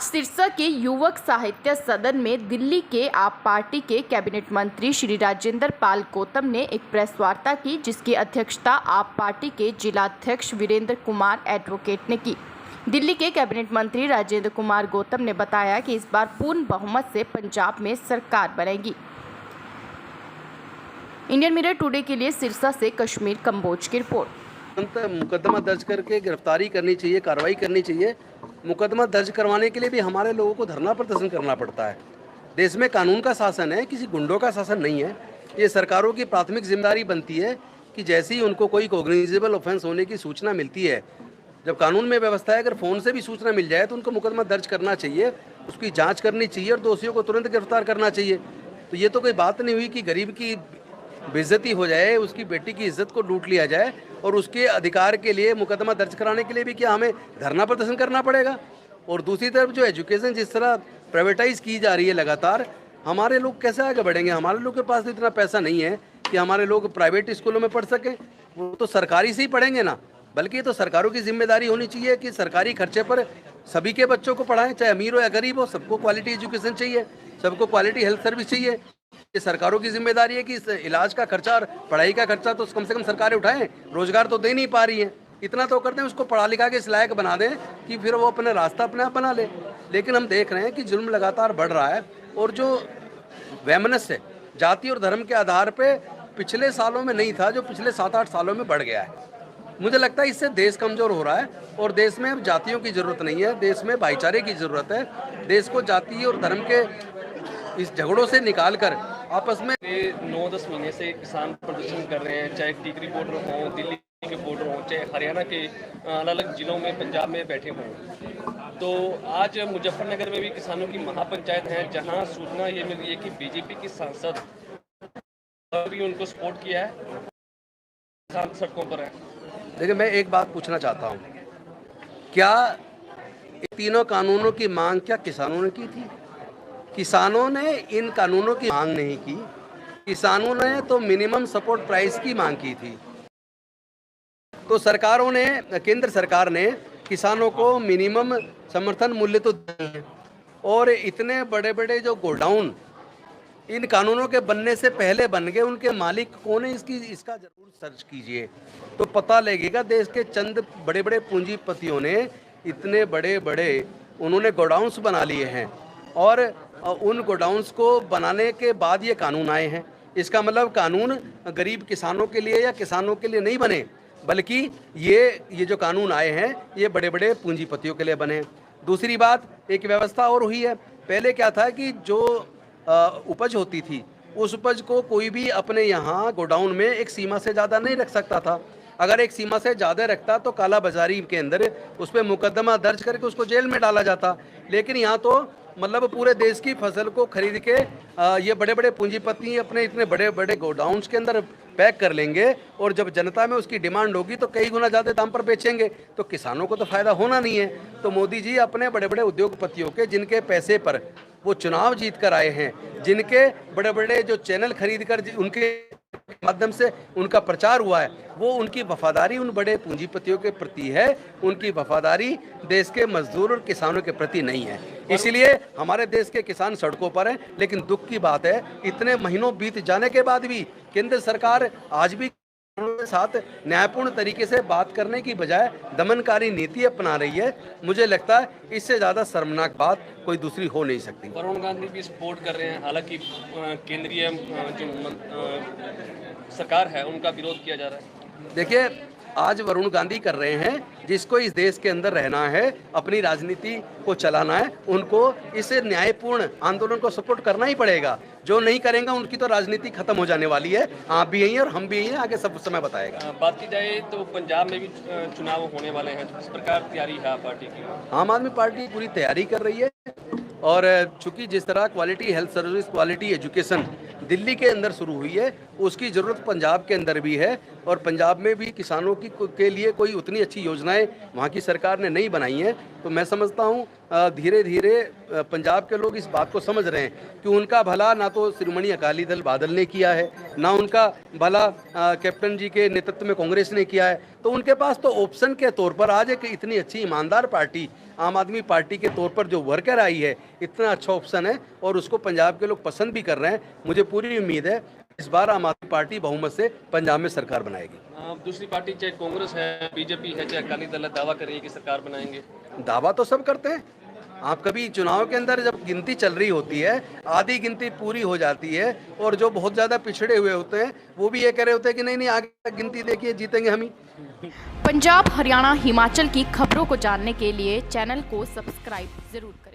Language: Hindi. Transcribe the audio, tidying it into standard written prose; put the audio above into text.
सिरसा के युवक साहित्य सदन में दिल्ली के आप पार्टी के कैबिनेट मंत्री श्री राजेंद्र पाल गौतम ने एक प्रेस वार्ता की, जिसकी अध्यक्षता आप पार्टी के जिलाध्यक्ष वीरेंद्र कुमार एडवोकेट ने की। दिल्ली के कैबिनेट मंत्री राजेंद्र कुमार गौतम ने बताया कि इस बार पूर्ण बहुमत से पंजाब में सरकार बनेगी। इंडियन मिरर टुडे के लिए सिरसा से कश्मीर कंबोज की रिपोर्ट। मुकदमा दर्ज करके गिरफ्तारी करनी चाहिए, कार्रवाई करनी चाहिए। मुकदमा दर्ज करवाने के लिए भी हमारे लोगों को धरना प्रदर्शन करना पड़ता है। देश में कानून का शासन है, किसी गुंडों का शासन नहीं है। ये सरकारों की प्राथमिक जिम्मेदारी बनती है कि जैसे ही उनको कोई कॉग्निजेबल ऑफेंस होने की सूचना मिलती है, जब कानून में व्यवस्था है, अगर फ़ोन से भी सूचना मिल जाए तो उनको मुकदमा दर्ज करना चाहिए, उसकी जाँच करनी चाहिए और दोषियों को तुरंत गिरफ्तार करना चाहिए। तो ये तो कोई बात नहीं हुई कि गरीब की बेइज्जती हो जाए, उसकी बेटी की इज्जत को लूट लिया जाए और उसके अधिकार के लिए मुकदमा दर्ज कराने के लिए भी क्या हमें धरना प्रदर्शन करना पड़ेगा। और दूसरी तरफ जो एजुकेशन जिस तरह प्राइवेटाइज की जा रही है लगातार, हमारे लोग कैसे आगे बढ़ेंगे? हमारे लोग के पास तो इतना पैसा नहीं है कि हमारे लोग प्राइवेट स्कूलों में पढ़ सकें, वो तो सरकारी से ही पढ़ेंगे ना। बल्कि ये तो सरकारों की जिम्मेदारी होनी चाहिए कि सरकारी खर्चे पर सभी के बच्चों को पढ़ाएं, चाहे अमीर हो या गरीब हो, सबको क्वालिटी एजुकेशन चाहिए, सबको क्वालिटी हेल्थ सर्विस चाहिए। ये सरकारों की जिम्मेदारी है कि इस इलाज का खर्चा और पढ़ाई का खर्चा तो कम से कम सरकारें उठाएं। रोजगार तो दे नहीं पा रही हैं, इतना तो करते हैं, उसको पढ़ा लिखा के इस लायक बना दें कि फिर वो अपने रास्ता अपने आप बना ले। लेकिन हम देख रहे हैं कि जुल्म लगातार बढ़ रहा है और जो वैमनस्य जाति और धर्म के आधार पर पिछले सालों में नहीं था, जो पिछले 7-8 सालों में बढ़ गया है। मुझे लगता है इससे देश कमज़ोर हो रहा है और देश में अब जातियों की ज़रूरत नहीं है, देश में भाईचारे की ज़रूरत है। देश को जाति और धर्म के इस झगड़ों से निकाल कर आपस में 9-10 महीने से किसान प्रदर्शन कर रहे हैं, चाहे टिकरी बॉर्डर हो, दिल्ली के बॉर्डर हो, चाहे हरियाणा के अलग अलग जिलों में, पंजाब में बैठे हों। तो आज मुजफ्फरनगर में भी किसानों की महापंचायत है, जहां सूचना ये मिल रही है कि बीजेपी की सांसद भी उनको सपोर्ट किया है, किसान सड़कों पर है। देखिए, मैं एक बात पूछना चाहता हूँ, क्या तीनों कानूनों की मांग क्या किसानों ने की थी? किसानों ने इन कानूनों की मांग नहीं की, किसानों ने तो मिनिमम सपोर्ट प्राइस की मांग की थी। तो सरकारों ने, केंद्र सरकार ने किसानों को मिनिमम समर्थन मूल्य तो दिए और इतने बड़े बड़े जो गोडाउन इन कानूनों के बनने से पहले बन गए, उनके मालिक कौन है इसका जरूर सर्च कीजिए तो पता लगेगा। देश के चंद बड़े बड़े पूंजीपतियों ने इतने बड़े बड़े उन्होंने गोडाउन्स बना लिए हैं और उन गोडाउन्स को बनाने के बाद ये कानून आए हैं। इसका मतलब कानून गरीब किसानों के लिए या किसानों के लिए नहीं बने, बल्कि ये जो कानून आए हैं ये बड़े बड़े पूंजीपतियों के लिए बने। दूसरी बात, एक व्यवस्था और हुई है। पहले क्या था कि जो उपज होती थी, उस उपज को कोई भी अपने यहाँ गोडाउन में एक सीमा से ज़्यादा नहीं रख सकता था। अगर एक सीमा से ज़्यादा रखता तो काला बाजारी के अंदर उस पर मुकदमा दर्ज करके उसको जेल में डाला जाता। लेकिन यहाँ तो मतलब पूरे देश की फसल को खरीद के ये बड़े बड़े पूंजीपति अपने इतने बड़े बड़े गोडाउन्स के अंदर पैक कर लेंगे और जब जनता में उसकी डिमांड होगी तो कई गुना ज़्यादा दाम पर बेचेंगे, तो किसानों को तो फ़ायदा होना नहीं है। तो मोदी जी अपने बड़े बड़े उद्योगपतियों के, जिनके पैसे पर वो चुनाव जीत कर आए हैं, जिनके बड़े बड़े जो चैनल खरीद कर उनके माध्यम से उनका प्रचार हुआ है, वो उनकी वफादारी उन बड़े पूंजीपतियों के प्रति है, उनकी वफादारी देश के मजदूर और किसानों के प्रति नहीं है। इसलिए हमारे देश के किसान सड़कों पर हैं। लेकिन दुख की बात है, इतने महीनों बीत जाने के बाद भी केंद्र सरकार आज भी किसानों के साथ न्यायपूर्ण तरीके से बात करने की बजाय दमनकारी नीति अपना रही है। मुझे लगता है इससे ज़्यादा शर्मनाक बात कोई दूसरी हो नहीं सकती। वरुण गांधी भी सपोर्ट कर रहे हैं, हालांकि केंद्रीय जो सरकार है उनका विरोध किया जा रहा है। देखिए, आज वरुण गांधी कर रहे हैं, जिसको इस देश के अंदर रहना है, अपनी राजनीति को चलाना है, उनको इस न्यायपूर्ण आंदोलन को सपोर्ट करना ही पड़ेगा। जो नहीं करेंगे उनकी तो राजनीति खत्म हो जाने वाली है। आप भी यही हैं और हम भी यही हैं, आगे सब समय बताएगा। बात की जाए तो पंजाब में भी चुनाव होने वाले हैं, किस प्रकार तैयारी है पार्टी की? आम आदमी पार्टी पूरी तैयारी कर रही है और चूंकि जिस तरह quality health service, quality education Delhi के अंदर शुरू हुई है, उसकी ज़रूरत पंजाब के अंदर भी है। और पंजाब में भी किसानों के लिए कोई उतनी अच्छी योजनाएं वहाँ की सरकार ने नहीं बनाई हैं, तो मैं समझता हूँ धीरे धीरे पंजाब के लोग इस बात को समझ रहे हैं कि उनका भला ना तो शिरोमणि अकाली दल बादल ने किया है, ना उनका भला कैप्टन जी के नेतृत्व में कांग्रेस ने किया है। तो उनके पास तो ऑप्शन के तौर पर आज एक इतनी अच्छी ईमानदार पार्टी आम आदमी पार्टी के तौर पर जो उभर कर आई है, इतना अच्छा ऑप्शन है और उसको पंजाब के लोग पसंद भी कर रहे हैं। मुझे पूरी उम्मीद है इस बार आम आदमी पार्टी बहुमत से पंजाब में सरकार बनाएगी। दूसरी पार्टी चाहे कांग्रेस है, बीजेपी है, चाहे अकाली दल है, दावा करेंगे कि सरकार बनाएंगे। दावा तो सब करते हैं। आप कभी चुनाव के अंदर जब गिनती चल रही होती है, आधी गिनती पूरी हो जाती है और जो बहुत ज़्यादा पिछड़े हुए होते हैं वो भी ये कह रहे होते हैं कि नहीं नहीं आगे तक गिनती देखिए, जीतेंगे हम ही। पंजाब, हरियाणा, हिमाचल की खबरों को जानने के लिए चैनल को सब्सक्राइब जरूर करें।